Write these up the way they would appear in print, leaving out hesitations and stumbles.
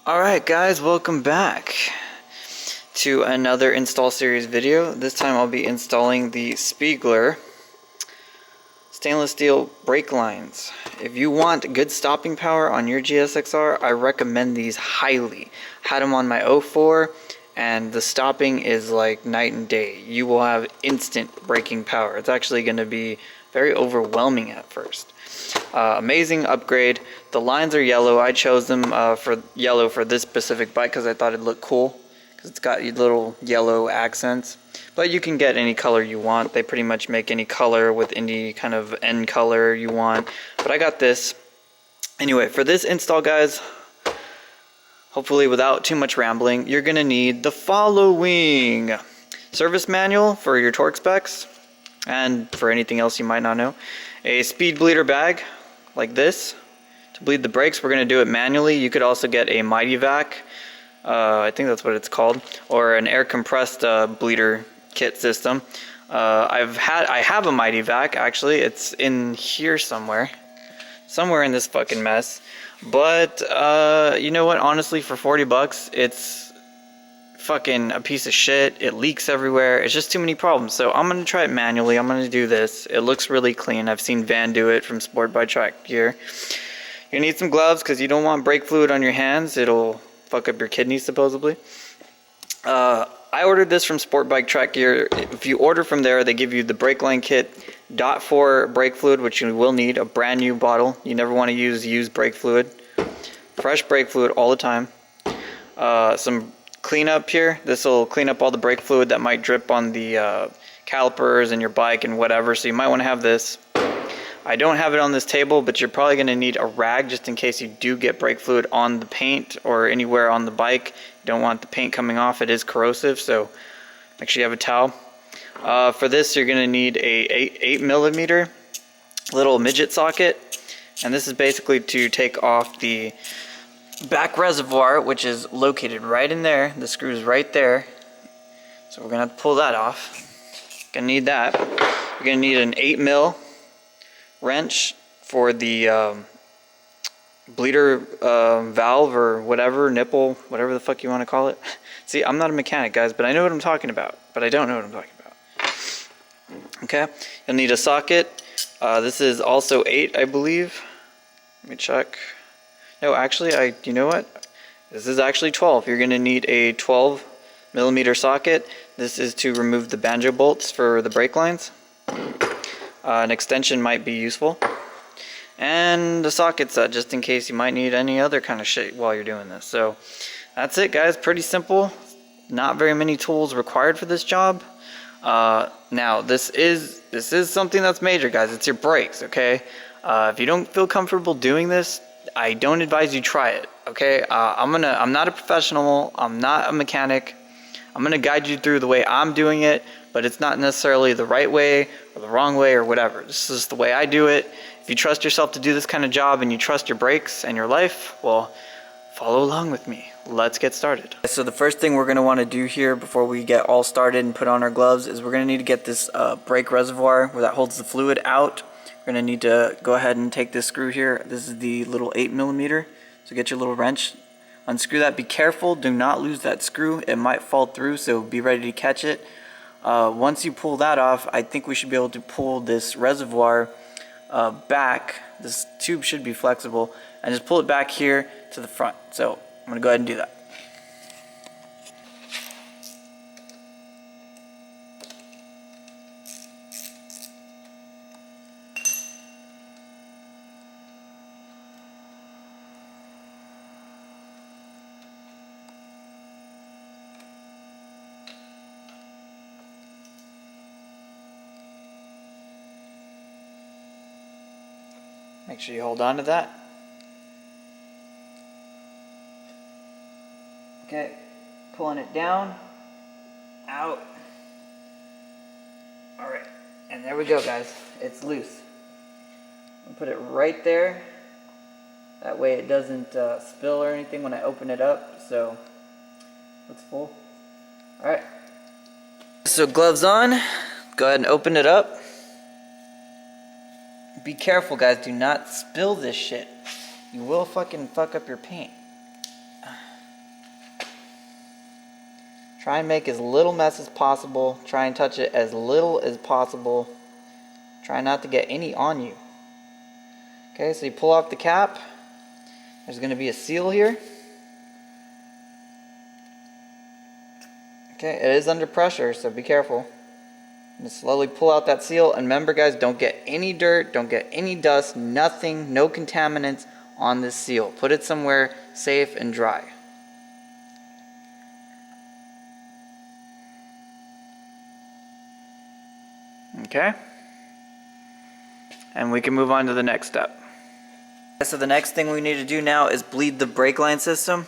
Alright guys, welcome back to another install series video. This time I'll be installing the Speigler Stainless Steel Brake lines. If you want good stopping power on your GSXR, I recommend these highly. Had them on my 04 and the stopping is like night and day. You will have instant braking power. It's actually going to be very overwhelming at first. Amazing upgrade. The lines are yellow. I chose them for yellow for this specific bike because I thought it'd look cool because it's got little yellow accents. But you can get any color you want. They pretty much make any color with any kind of end color you want. But I got this. Anyway, for this install, guys, hopefully without too much rambling, you're going to need the following: service manual for your torque specs and for anything else you might not know. A speed bleeder bag like this to bleed the brakes. We're going to do it manually. You could also get a Mighty Vac, I think that's what it's called, or an air compressed bleeder kit system. I have a Mighty Vac actually. It's in here somewhere in this fucking mess. But you know what, honestly, for 40 bucks it's fucking a piece of shit. It leaks everywhere. It's just too many problems. So I'm gonna try it manually. I'm gonna do this. It looks really clean. I've seen Van do it from Sport by Track Gear. You need some gloves because you don't want brake fluid on your hands. It'll fuck up your kidneys supposedly. I ordered this from Sport Bike Track Gear. If you order from there, they give you the brake line kit, .4 brake fluid, which you will need, a brand new bottle. You never want to use used brake fluid. Fresh brake fluid all the time. Some cleanup here. This will clean up all the brake fluid that might drip on the calipers and your bike and whatever, so you might want to have this. I don't have it on this table, but you're probably going to need a rag just in case you do get brake fluid on the paint or anywhere on the bike. You don't want the paint coming off. It is corrosive, so make sure you have a towel. For this, you're going to need a 8mm little midget socket, and this is basically to take off the back reservoir, which is located right in there. The screw is right there, so we're gonna have to pull that off. Gonna need that. You're gonna need an 8mm wrench for the bleeder valve or whatever, nipple, whatever the fuck you want to call it. See, I'm not a mechanic, guys, but I know what I'm talking about. But I don't know what I'm talking about. Okay, you'll need a socket. This is also 8, I believe. Let me check. No, actually, you know what? This is actually 12. You're going to need a 12mm socket. This is to remove the banjo bolts for the brake lines. An extension might be useful. And a socket set, just in case you might need any other kind of shit while you're doing this. So, that's it, guys. Pretty simple. Not very many tools required for this job. Now, this is something that's major, guys. It's your brakes, okay? If you don't feel comfortable doing this, I don't advise you try it, okay? I'm not a professional, I'm not a mechanic. I'm gonna guide you through the way I'm doing it, but it's not necessarily the right way or the wrong way or whatever. This is the way I do it. If you trust yourself to do this kind of job and you trust your brakes and your life, well, follow along with me. Let's get started. So the first thing we're gonna wanna do here before we get all started and put on our gloves is we're gonna need to get this brake reservoir where that holds the fluid out. We're going to need to go ahead and take this screw here. This is the little 8mm. So get your little wrench, unscrew that. Be careful, do not lose that screw. It might fall through, so be ready to catch it. Once you pull that off, I think we should be able to pull this reservoir back. This tube should be flexible, and just pull it back here to the front. So I'm going to go ahead and do that. Make sure you hold on to that. Okay, pulling it down, out. Alright, and there we go, guys. It's loose. I'll put it right there. That way it doesn't spill or anything when I open it up. So, it's full. Alright. So gloves on. Go ahead and open it up. Be careful, guys. Do not spill this shit. You will fucking fuck up your paint. Try and make as little mess as possible. Try and touch it as little as possible. Try not to get any on you. Okay, so you pull off the cap. There's going to be a seal here. Okay, it is under pressure, so be careful. Just slowly pull out that seal, and remember guys, don't get any dirt, don't get any dust, nothing, no contaminants on this seal. Put it somewhere safe and dry. Okay, and we can move on to the next step. So the next thing we need to do now is bleed the brake line system,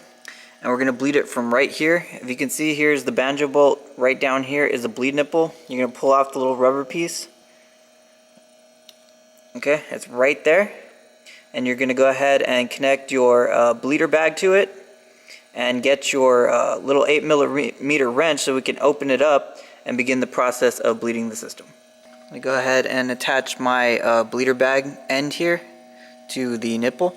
and we're going to bleed it from right here. If you can see, here's the banjo bolt. Right down here is the bleed nipple. You're going to pull off the little rubber piece. Okay, it's right there, and you're going to go ahead and connect your bleeder bag to it and get your little 8mm wrench so we can open it up and begin the process of bleeding the system. Let me go ahead and attach my bleeder bag end here to the nipple.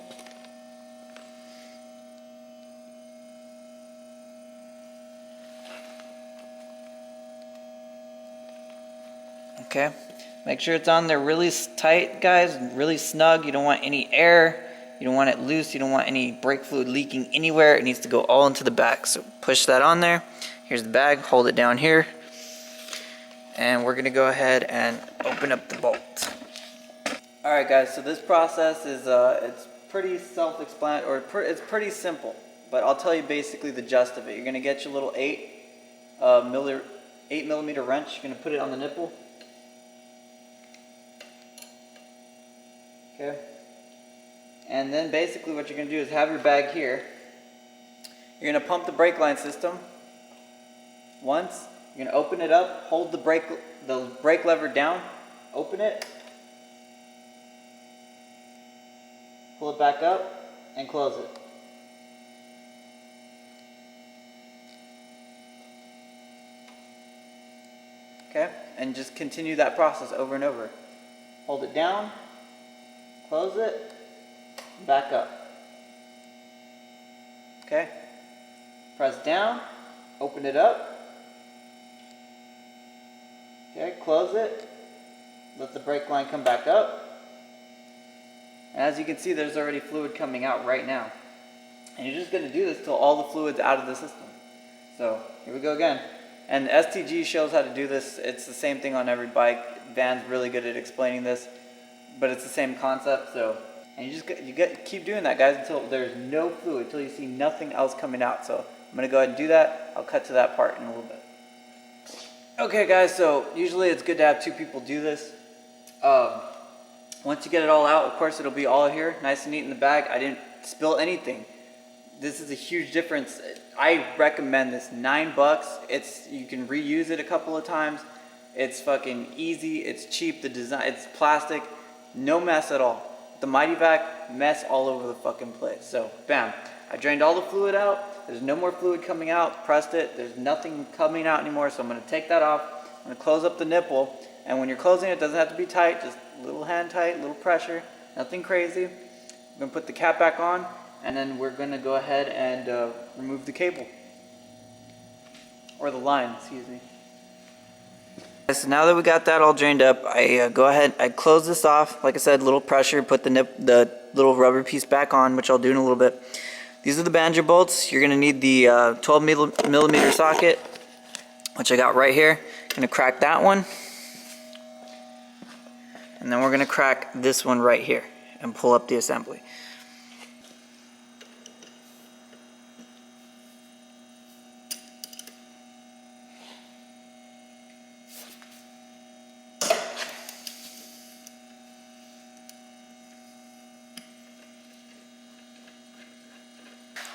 Okay, make sure it's on there really tight, guys, really snug. You don't want any air, you don't want it loose, you don't want any brake fluid leaking anywhere. It needs to go all into the bag. So push that on there. Here's the bag, hold it down here, and we're gonna go ahead and open up the bolt. Alright guys, so this process is it's pretty self-explanatory, or it's pretty simple, but I'll tell you basically the gist of it. You're gonna get your little 8mm wrench, you're gonna put it on the nipple. Okay, and then basically what you're going to do is have your bag here. You're going to pump the brake line system once. You're going to open it up, hold the brake lever down, open it, pull it back up, and close it. Okay, and just continue that process over and over. Hold it down, close it, back up. Okay, press down, open it up. Okay, close it, let the brake line come back up. And as you can see, there's already fluid coming out right now. And you're just going to do this till all the fluid's out of the system. So here we go again. And STG shows how to do this. It's the same thing on every bike. Van's really good at explaining this, but it's the same concept. So, and keep doing that, guys, until there's no fluid, until you see nothing else coming out. So I'm going to go ahead and do that. I'll cut to that part in a little bit. Okay, guys. So usually it's good to have two people do this. Once you get it all out, of course, it'll be all here, nice and neat in the bag. I didn't spill anything. This is a huge difference. I recommend this. $9. You can reuse it a couple of times. It's fucking easy. It's cheap. The design, it's plastic. No mess at all. The Mighty Vac, mess all over the fucking place. So, bam. I drained all the fluid out. There's no more fluid coming out. Pressed it. There's nothing coming out anymore. So I'm going to take that off. I'm going to close up the nipple. And when you're closing it, it doesn't have to be tight. Just a little hand tight, a little pressure. Nothing crazy. I'm going to put the cap back on. And then we're going to go ahead and remove the cable. Or the line, excuse me. So now that we got that all drained up, I go ahead, I close this off. Like I said, little pressure, put the little rubber piece back on, which I'll do in a little bit. These are the banjo bolts. You're going to need the 12 millimeter socket, which I got right here. Going to crack that one. And then we're going to crack this one right here and pull up the assembly.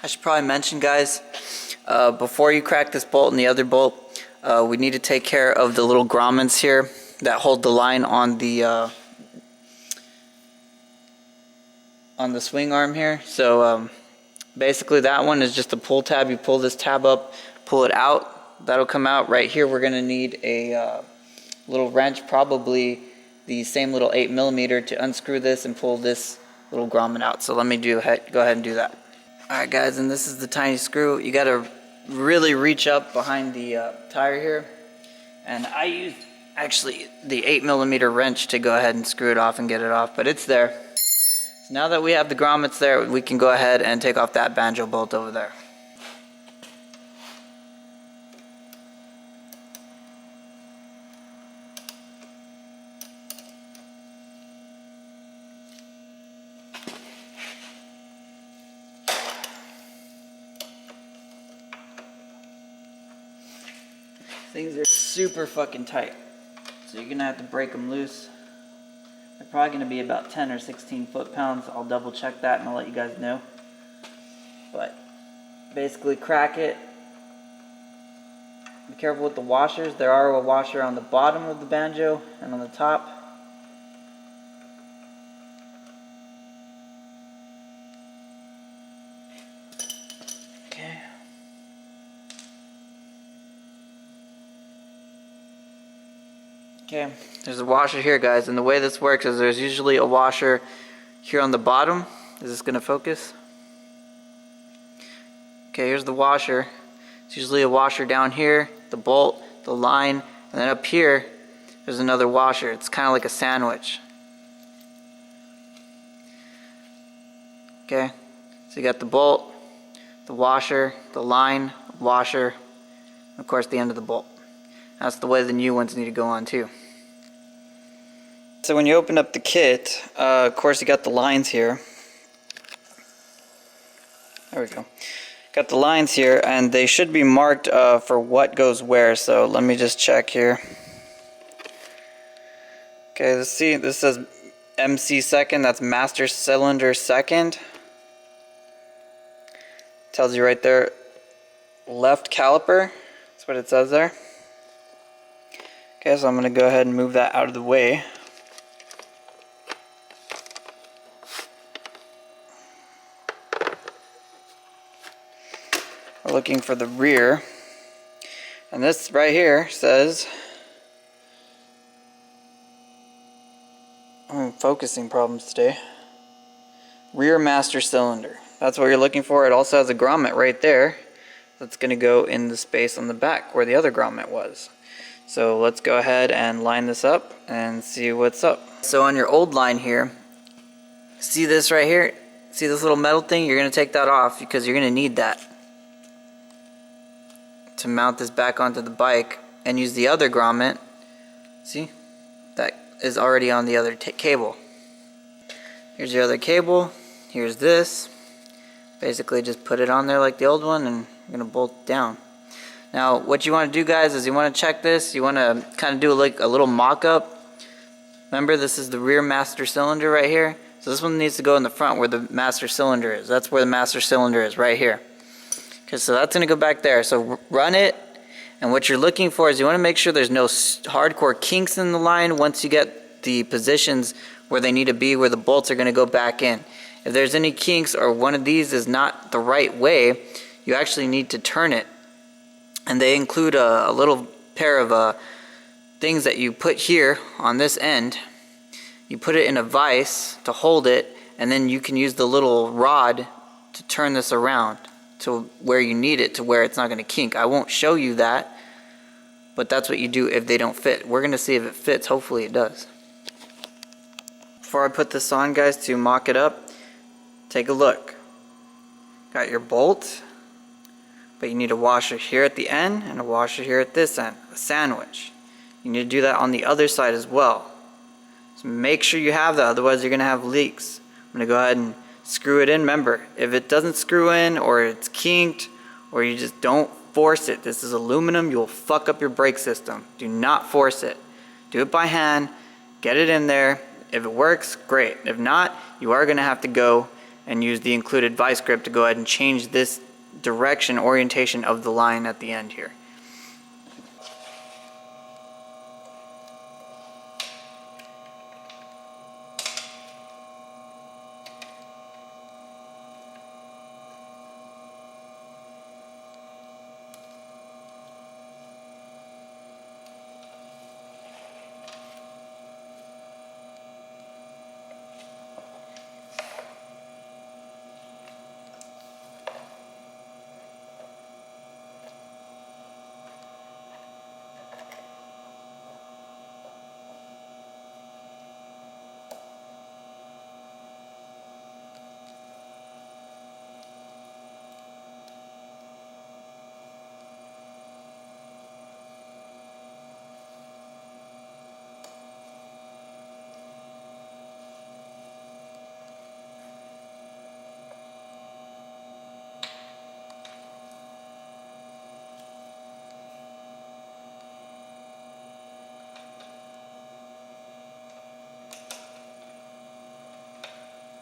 I should probably mention, guys, before you crack this bolt and the other bolt, we need to take care of the little grommets here that hold the line on the swing arm here. So basically that one is just a pull tab. You pull this tab up, pull it out. That'll come out. Right here we're going to need a little wrench, probably the same little 8 millimeter, to unscrew this and pull this little grommet out. So let me go ahead and do that. Alright guys, and this is the tiny screw. You gotta really reach up behind the tire here, and I used actually the 8mm wrench to go ahead and screw it off and get it off, but it's there. So now that we have the grommets there, we can go ahead and take off that banjo bolt over there. Things are super fucking tight, so you're gonna have to break them loose. They're probably gonna be about 10 or 16 foot-pounds. I'll double check that and I'll let you guys know. But basically crack it. Be careful with the washers. There are a washer on the bottom of the banjo and on the top. Okay. Okay, there's a washer here, guys, and the way this works is there's usually a washer here on the bottom. Is this going to focus? Okay, here's the washer. It's usually a washer down here, the bolt, the line, and then up here there's another washer. It's kind of like a sandwich. Okay, so you got the bolt, the washer, the line, washer, and of course the end of the bolt. That's the way the new ones need to go on too. So when you open up the kit, of course you got the lines here. There we go. Got the lines here, and they should be marked for what goes where. So let me just check here. Okay, let's see. This says MC second. That's master cylinder second. Tells you right there, left caliper. That's what it says there. Okay, so I'm going to go ahead and move that out of the way. We're looking for the rear. And this right here says, I'm focusing problems today. Rear master cylinder. That's what you're looking for. It also has a grommet right there that's going to go in the space on the back where the other grommet was. So let's go ahead and line this up and see what's up. So on your old line here, see this right here? See this little metal thing? You're going to take that off because you're going to need that to mount this back onto the bike, and use the other grommet. See? That is already on the other cable. Here's your other cable. Here's this. Basically just put it on there like the old one, and you're going to bolt it down. Now, what you want to do, guys, is you want to check this. You want to kind of do like a little mock-up. Remember, this is the rear master cylinder right here. So this one needs to go in the front where the master cylinder is. That's where the master cylinder is, right here. Okay, so that's going to go back there. So run it, and what you're looking for is you want to make sure there's no hardcore kinks in the line once you get the positions where they need to be, where the bolts are going to go back in. If there's any kinks or one of these is not the right way, you actually need to turn it. And they include a little pair of things that you put here on this end. You put it in a vise to hold it, and then you can use the little rod to turn this around to where you need it, to where it's not going to kink. I won't show you that, but that's what you do if they don't fit. We're going to see if it fits. Hopefully it does. Before I put this on, guys, to mock it up, take a look. Got your bolt. But you need a washer here at the end and a washer here at this end, a sandwich. You need to do that on the other side as well. So make sure you have that, otherwise you're going to have leaks. I'm going to go ahead and screw it in. Remember, if it doesn't screw in or it's kinked or you just don't force it, this is aluminum, you'll fuck up your brake system. Do not force it. Do it by hand, get it in there. If it works, great. If not, you are going to have to go and use the included vice grip to go ahead and change this direction, orientation of the line at the end here.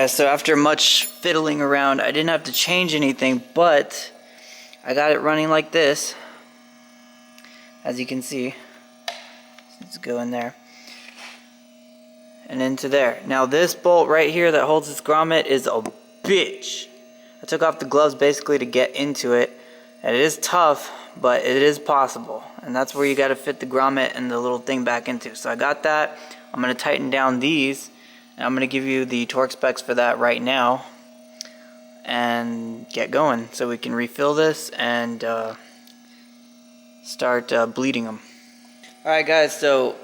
So after much fiddling around, I didn't have to change anything, but I got it running like this, as you can see. Let's go in there and into there. Now this bolt right here that holds this grommet is a bitch. I took off the gloves basically to get into it, and it is tough, but it is possible, and that's where you got to fit the grommet and the little thing back into. So I got that. I'm going to tighten down these, and I'm going to give you the torque specs for that right now and get going so we can refill this and start bleeding them. Alright guys, so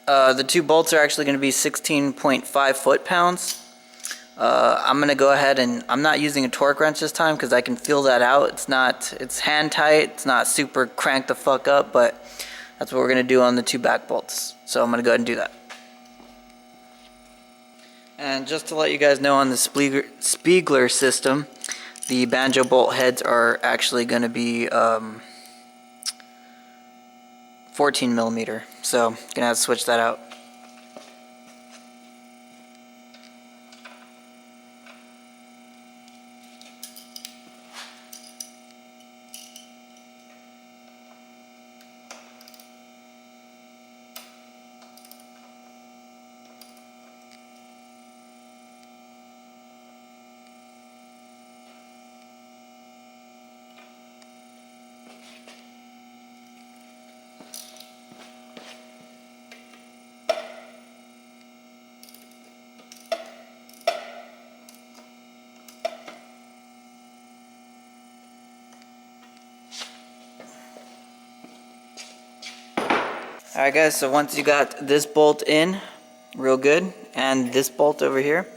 the two bolts are actually going to be 16.5 foot-pounds. I'm going to go ahead and I'm not using a torque wrench this time because I can feel that out. It's hand tight, it's not super cranked the fuck up, but that's what we're going to do on the two back bolts. So I'm going to go ahead and do that. And just to let you guys know, on the Speigler system, the banjo bolt heads are actually going to be 14 millimeter, so gonna have to switch that out. Alright guys, so once you got this bolt in real good and this bolt over here,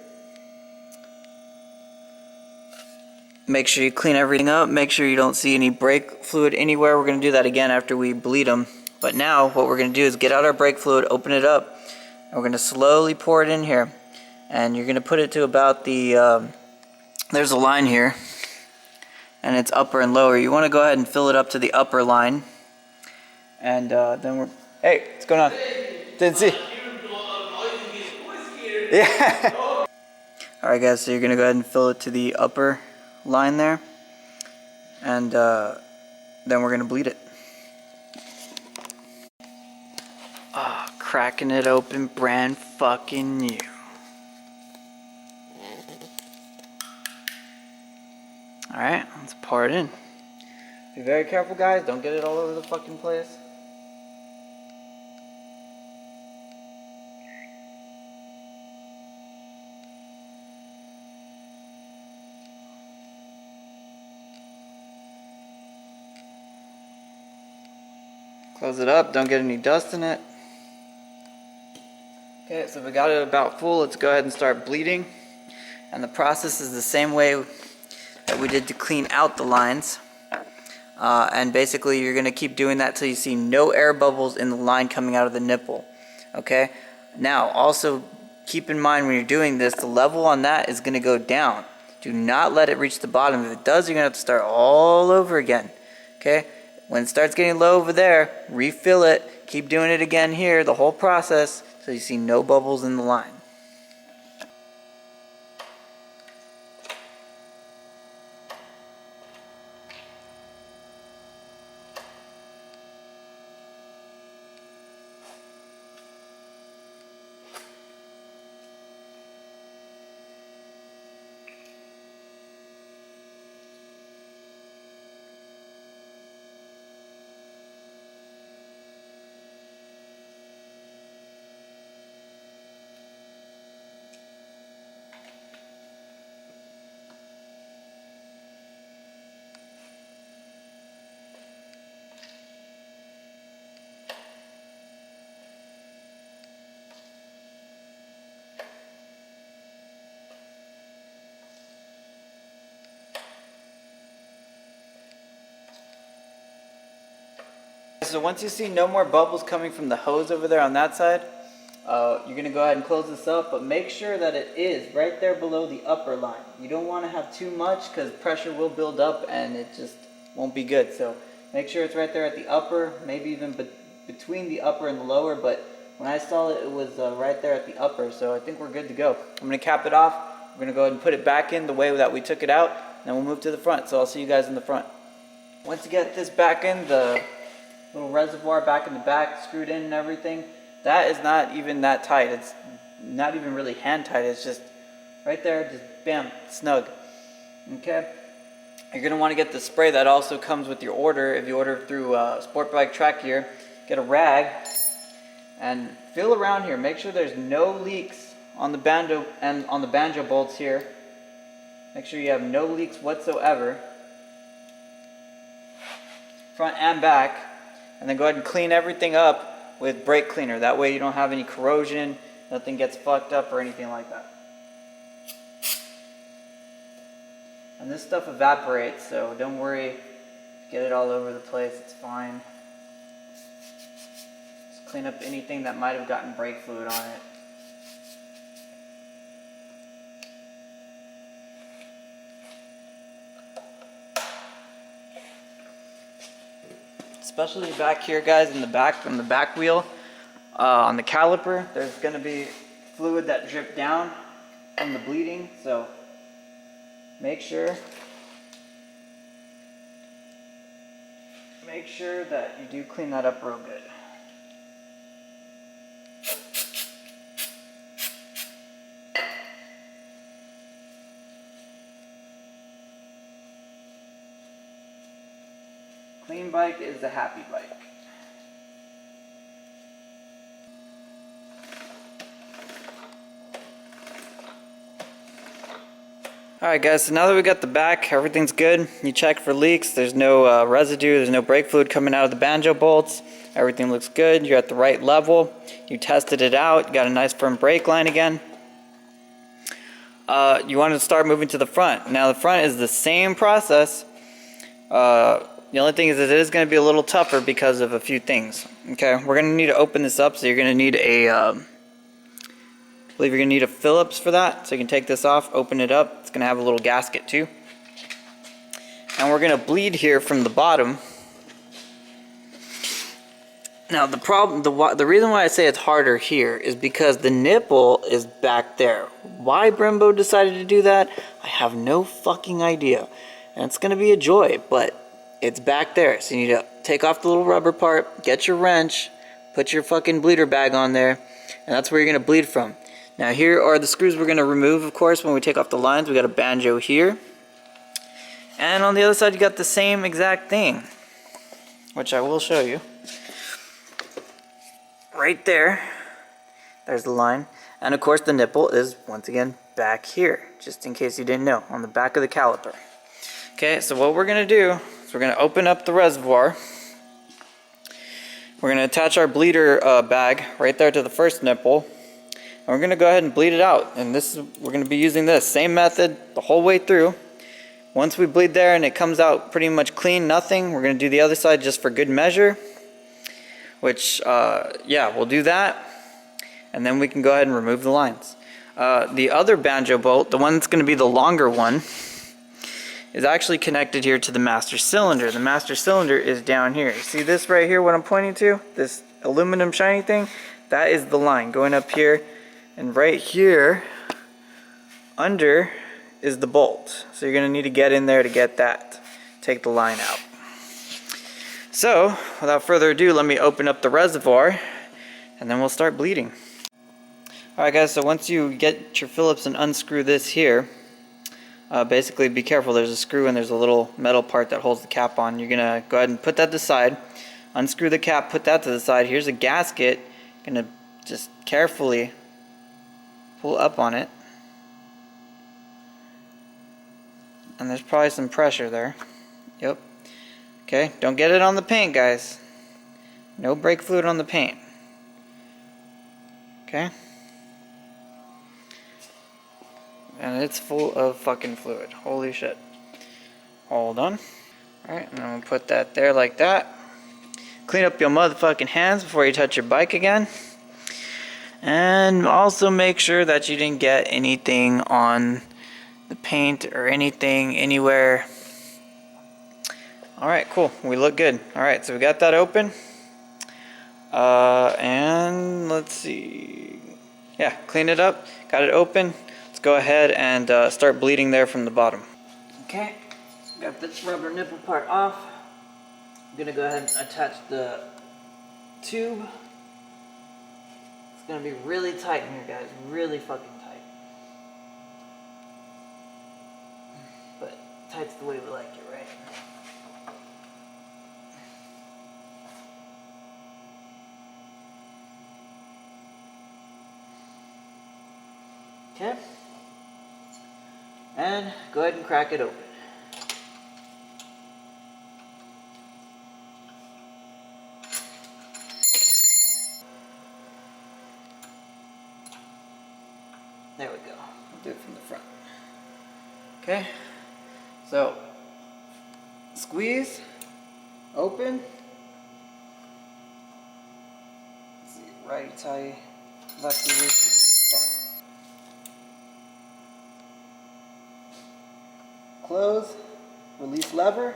make sure you clean everything up, make sure you don't see any brake fluid anywhere. We're going to do that again after we bleed them. But now what we're going to do is get out our brake fluid, open it up, and we're going to slowly pour it in here. And you're going to put it to about the, there's a line here, and it's upper and lower. You want to go ahead and fill it up to the upper line. And then we're... Hey, what's going on? Didn't see. Yeah. Alright guys, so you're going to go ahead and fill it to the upper line there. And then we're going to bleed it. Ah, cracking it open brand fucking new. Alright, let's pour it in. Be very careful guys, don't get it all over the fucking place. Close it up, don't get any dust in it. Okay, so we got it about full. Let's go ahead and start bleeding. And the process is the same way that we did to clean out the lines. And basically you're going to keep doing that till you see no air bubbles in the line coming out of the nipple. Okay? Now, also keep in mind when you're doing this, the level on that is going to go down. Do not let it reach the bottom. If it does, you're going to have to start all over again. Okay? When it starts getting low over there, refill it. Keep doing it again here, the whole process, so you see no bubbles in the line. So once you see no more bubbles coming from the hose over there on that side, you're going to go ahead and close this up, but make sure that it is right there below the upper line. You don't want to have too much because pressure will build up and it just won't be good. So make sure it's right there at the upper, maybe even between the upper and the lower, but when I saw it, it was right there at the upper, so I think we're good to go. I'm going to cap it off. We're gonna go ahead and put it back in the way that we took it out, and then we'll move to the front. So I'll see you guys in the front. Once you get this back in, the little reservoir back in the back, screwed in and everything, that is not even that tight. It's not even really hand tight. It's just right there, just bam, snug. Okay. You're gonna want to get the spray that also comes with your order. If you order through Sport Bike Track Gear, get a rag and feel around here. Make sure there's no leaks on the banjo and on the banjo bolts here. Make sure you have no leaks whatsoever, front and back, and then go ahead and clean everything up with brake cleaner. That way you don't have any corrosion, nothing gets fucked up or anything like that. And this stuff evaporates, so don't worry, get it all over the place, it's fine. Just clean up anything that might have gotten brake fluid on it. Especially back here, guys, in the back, on the back wheel, on the caliper, there's going to be fluid that dripped down from the bleeding, so make sure that you do clean that up real good. Clean bike is the happy bike. Alright guys, so now that we got the back, everything's good. You check for leaks, there's no residue, there's no brake fluid coming out of the banjo bolts. Everything looks good, you're at the right level. You tested it out, you got a nice firm brake line again. You want to start moving to the front. Now the front is the same process. The only thing is that it is going to be a little tougher because of a few things. Okay, we're going to need to open this up, so you're going to need a, I believe you're going to need a Phillips for that. So you can take this off, open it up. It's going to have a little gasket too. And we're going to bleed here from the bottom. Now the problem, the reason why I say it's harder here is because the nipple is back there. Why Brembo decided to do that, I have no fucking idea. And it's going to be a joy, but it's back there, so you need to take off the little rubber part, get your wrench, put your fucking bleeder bag on there, and that's where you're going to bleed from. Now here are the screws we're going to remove, of course, when we take off the lines. We got a banjo here, and on the other side you got the same exact thing, which I will show you. Right there, there's the line, and of course the nipple is once again back here, just in case you didn't know, on the back of the caliper. Okay, so what we're going to do, we're going to open up the reservoir. We're going to attach our bleeder bag right there to the first nipple. And we're going to go ahead and bleed it out. And this is, we're going to be using this same method the whole way through. Once we bleed there and it comes out pretty much clean, nothing, we're going to do the other side just for good measure. Which, yeah, we'll do that. And then we can go ahead and remove the lines. The other banjo bolt, the one that's going to be the longer one, is actually connected here to the master cylinder. The master cylinder is down here. See this right here, what I'm pointing to? This aluminum shiny thing? That is the line going up here. And right here, under, is the bolt. So you're going to need to get in there to get that. Take the line out. So, without further ado, let me open up the reservoir, and then we'll start bleeding. Alright guys, so once you get your Phillips and unscrew this here, basically be careful, there's a screw and there's a little metal part that holds the cap on. You're going to go ahead and put that to the side, unscrew the cap, put that to the side. Here's a gasket, going to just carefully pull up on it. And there's probably some pressure there. Yep. Okay, don't get it on the paint, guys. No brake fluid on the paint. Okay. And it's full of fucking fluid. Holy shit. Hold on. Alright, I'm gonna put that there like that. Clean up your motherfucking hands before you touch your bike again. And also make sure that you didn't get anything on the paint or anything anywhere. Alright, cool. We look good. Alright, so we got that open. And let's see. Yeah, clean it up. Got it open. let's go ahead and start bleeding there from the bottom. Okay, got this rubber nipple part off. I'm gonna go ahead and attach the tube. It's gonna be really tight in here, guys, really fucking tight. But tight's the way we like it, right? Okay, and go ahead and crack it open. There we go. We'll do it from the front. Okay, so squeeze, open. Let's see, righty tighty, lefty loosey. Close, release lever,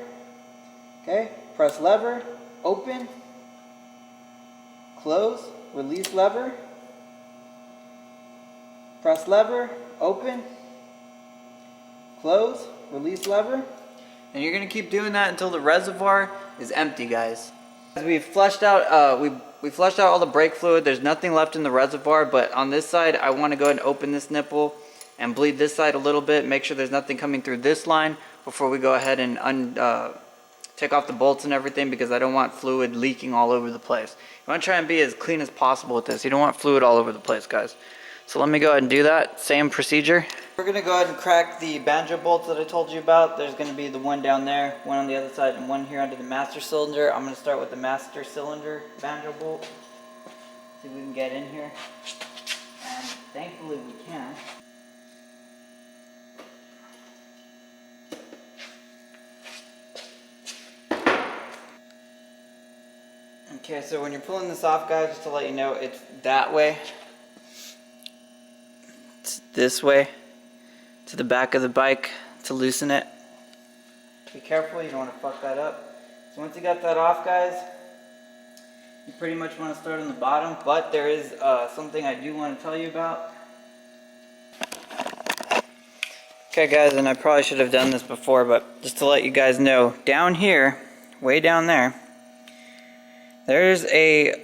okay, press lever, open, close, release lever, press lever, open, close, release lever, and you're going to keep doing that until the reservoir is empty, guys. We flushed out we flushed out all the brake fluid. There's nothing left in the reservoir, but on this side I want to go ahead and open this nipple and bleed this side a little bit, make sure there's nothing coming through this line before we go ahead and take off the bolts and everything, because I don't want fluid leaking all over the place. You want to try and be as clean as possible with this. You don't want fluid all over the place, guys. So let me go ahead and do that. Same procedure. We're going to go ahead and crack the banjo bolts that I told you about. There's going to be the one down there, one on the other side, and one here under the master cylinder. I'm going to start with the master cylinder banjo bolt. See if we can get in here. And thankfully we can. Okay, so when you're pulling this off, guys, just to let you know, it's that way. It's this way to the back of the bike to loosen it. Be careful, you don't want to fuck that up. So once you got that off, guys, you pretty much want to start on the bottom, but there is something I do want to tell you about. Okay, guys, and I probably should have done this before, but just to let you guys know, down here, way down there, there's a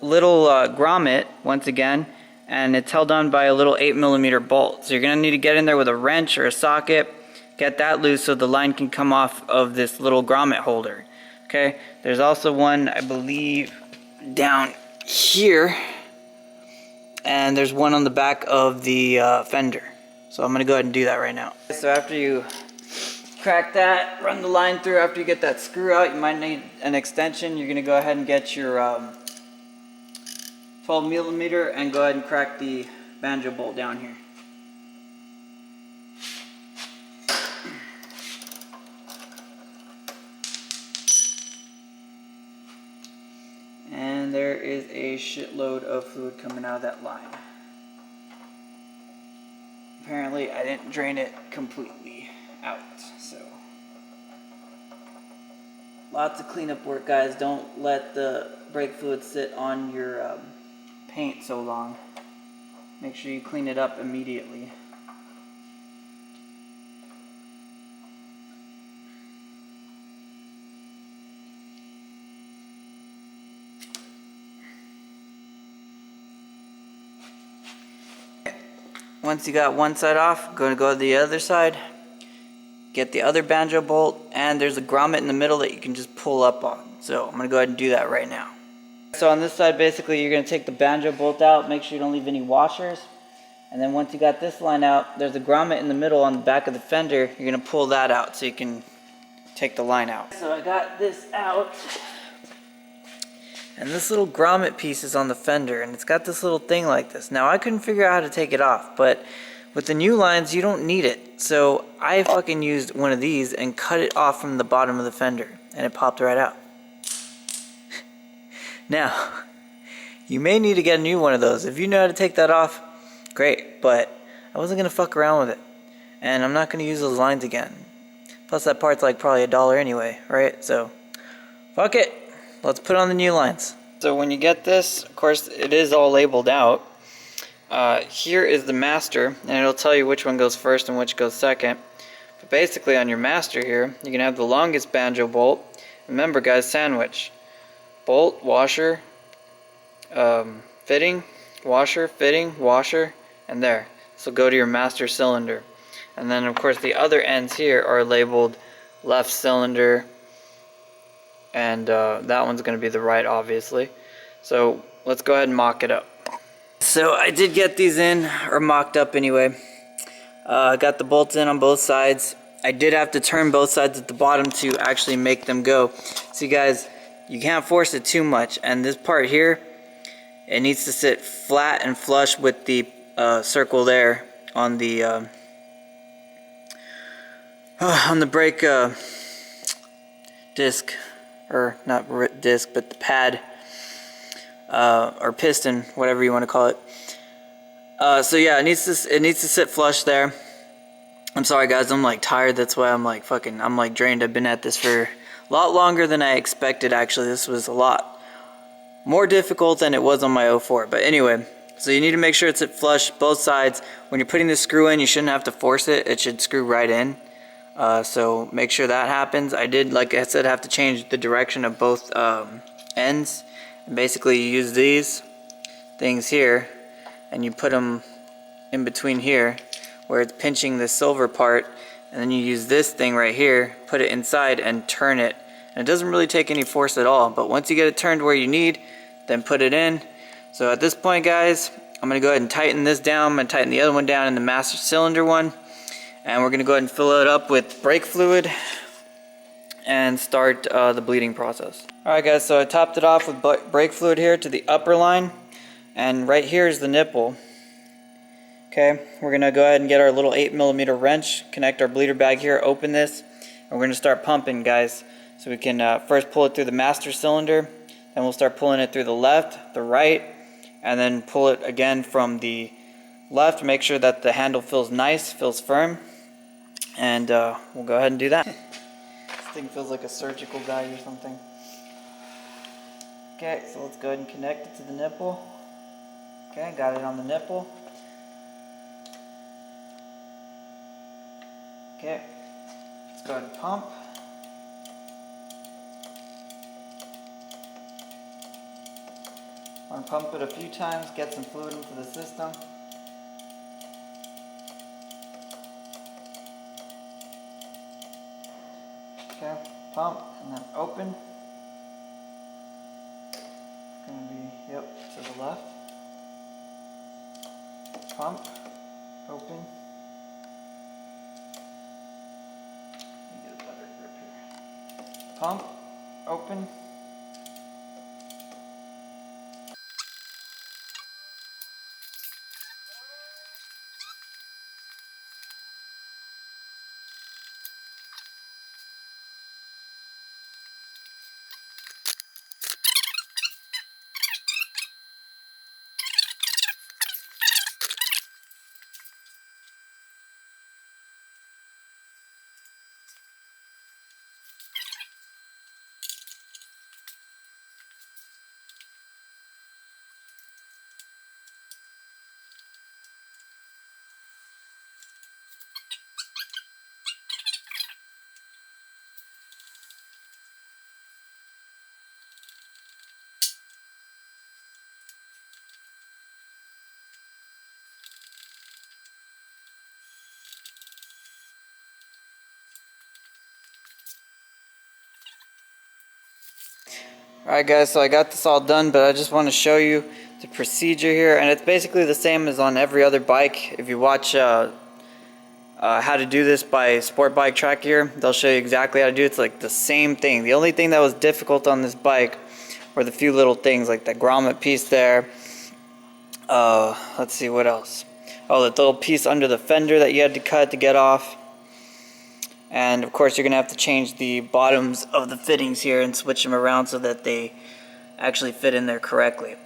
little grommet, once again, and it's held on by a little 8mm bolt. So you're going to need to get in there with a wrench or a socket, get that loose so the line can come off of this little grommet holder. Okay, there's also one, I believe, down here, and there's one on the back of the fender. So I'm going to go ahead and do that right now. So after you crack that, run the line through. After you get that screw out, you might need an extension. You're going to go ahead and get your 12mm and go ahead and crack the banjo bolt down here. And there is a shitload of fluid coming out of that line. Apparently I didn't drain it completely out, so lots of cleanup work, guys. Don't let the brake fluid sit on your paint so long. Make sure you clean it up immediately. Once you got one side off, going to go to the other side, get the other banjo bolt, and there's a grommet in the middle that you can just pull up on. So I'm going to go ahead and do that right now. So on this side, basically, you're going to take the banjo bolt out, make sure you don't leave any washers, and then once you got this line out, there's a grommet in the middle on the back of the fender. You're going to pull that out so you can take the line out. So I got this out, and this little grommet piece is on the fender, and it's got this little thing like this. Now I couldn't figure out how to take it off, but with the new lines you don't need it. So I fucking used one of these and cut it off from the bottom of the fender, and it popped right out. Now, you may need to get a new one of those. If you know how to take that off, great, but I wasn't going to fuck around with it, and I'm not going to use those lines again. Plus that part's like probably $1 anyway, right? So, fuck it. Let's put on the new lines. So when you get this, of course, it is all labeled out. here is the master, and it'll tell you which one goes first and which goes second. But basically on your master here, you can have the longest banjo bolt. Remember guys, sandwich. Bolt, washer, fitting, washer, and there. So go to your master cylinder. And then of course the other ends here are labeled left cylinder, and that one's going to be the right, obviously. So let's go ahead and mock it up. So I did get these in, or mocked up anyway. I got the bolts in on both sides. I did have to turn both sides at the bottom to actually make them go. See guys, you can't force it too much, and this part here, it needs to sit flat and flush with the circle there on the brake disc, or not disc, but the pad, or piston, whatever you want to call it. So yeah, it needs to sit flush there. I'm sorry guys, I'm like tired. That's why I'm like drained. I've been at this for a lot longer than I expected. Actually, this was a lot more difficult than it was on my 04. But anyway, so you need to make sure it's at flush both sides. When you're putting the screw in, you shouldn't have to force it. It should screw right in. So make sure that happens. I did, like I said, have to change the direction of both ends. And basically you use these things here and you put them in between here where it's pinching the silver part, and then you use this thing right here, put it inside and turn it. And it doesn't really take any force at all, but once you get it turned where you need, then put it in. So at this point guys, I'm going to go ahead and tighten this down. I'm going to tighten the other one down in the master cylinder one, and we're going to go ahead and fill it up with brake fluid and start the bleeding process. Alright guys, so I topped it off with brake fluid here to the upper line, and right here is the nipple. Okay, we're going to go ahead and get our little 8mm wrench, connect our bleeder bag here, open this, and we're going to start pumping guys. So we can first pull it through the master cylinder, then we'll start pulling it through the left, the right, and then pull it again from the left. Make sure that the handle feels nice, feels firm, and we'll go ahead and do that. This thing feels like a surgical guide or something. Okay, so let's go ahead and connect it to the nipple. Okay, got it on the nipple. Okay, let's go ahead and pump. I'm going to pump it a few times, get some fluid into the system. Okay, pump and then open. It's going to be, yep, to the left. Pump, open. Pump, open. Alright guys, so I got this all done, but I just want to show you the procedure here, and it's basically the same as on every other bike. If you watch how to do this by Sport Bike Track here, they'll show you exactly how to do it. It's like the same thing. The only thing that was difficult on this bike were the few little things like that grommet piece there. Let's see what else. Oh, that little piece under the fender that you had to cut to get off. And of course you're going to have to change the bottoms of the fittings here and switch them around so that they actually fit in there correctly.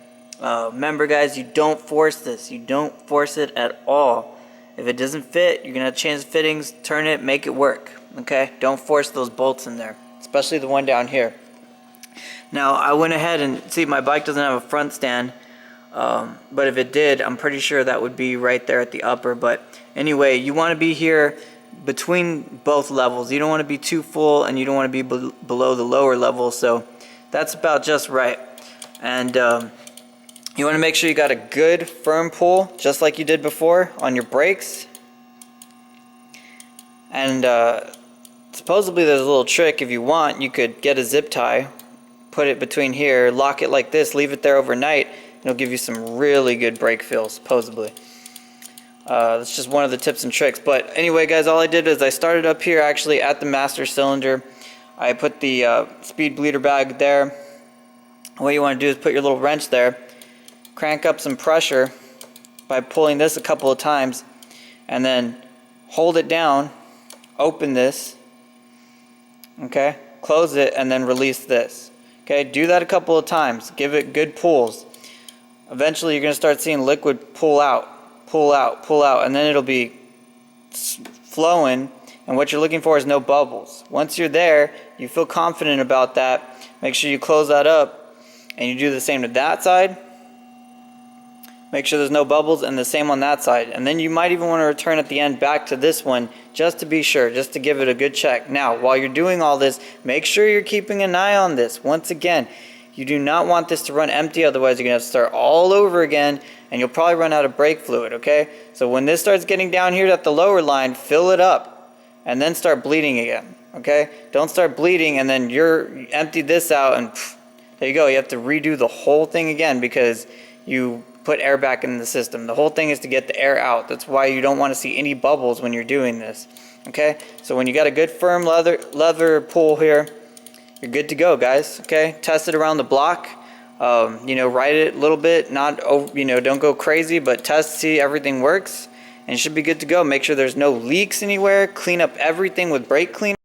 Remember guys, you don't force this. You don't force it at all. If it doesn't fit, you're going to have to change the fittings, turn it, make it work. Okay? Don't force those bolts in there, especially the one down here. Now I went ahead and, see, my bike doesn't have a front stand. But if it did, I'm pretty sure that would be right there at the upper. But anyway, you want to be here between both levels. You don't want to be too full and you don't want to be below the lower level, so that's about just right. And you want to make sure you got a good firm pull, just like you did before on your brakes. And supposedly there's a little trick. If you want, you could get a zip tie, put it between here, lock it like this, leave it there overnight, and it'll give you some really good brake feel, supposedly. That's just one of the tips and tricks. But anyway, guys, all I did is I started up here actually at the master cylinder. I put the speed bleeder bag there. What you want to do is put your little wrench there, crank up some pressure by pulling this a couple of times, and then hold it down, open this, okay, close it, and then release this. Okay, do that a couple of times, give it good pulls. Eventually you're going to start seeing liquid pull out, and then it'll be flowing, and what you're looking for is no bubbles. Once you're there, you feel confident about that, make sure you close that up, and you do the same to that side. Make sure there's no bubbles, and the same on that side. And then you might even want to return at the end back to this one just to be sure, just to give it a good check. Now, while you're doing all this, make sure you're keeping an eye on this. Once again, you do not want this to run empty, otherwise you're going to have to start all over again, and you'll probably run out of brake fluid, okay? So when this starts getting down here at the lower line, fill it up, and then start bleeding again, okay? Don't start bleeding, and then you empty this out, and there you go. You have to redo the whole thing again because you put air back in the system. The whole thing is to get the air out. That's why you don't want to see any bubbles when you're doing this. Okay, so when you got a good firm leather pull here, you're good to go, guys. Okay, test it around the block. You know, ride it a little bit, not, you know, don't go crazy, but test, see everything works, and you should be good to go. Make sure there's no leaks anywhere. Clean up everything with brake cleaner.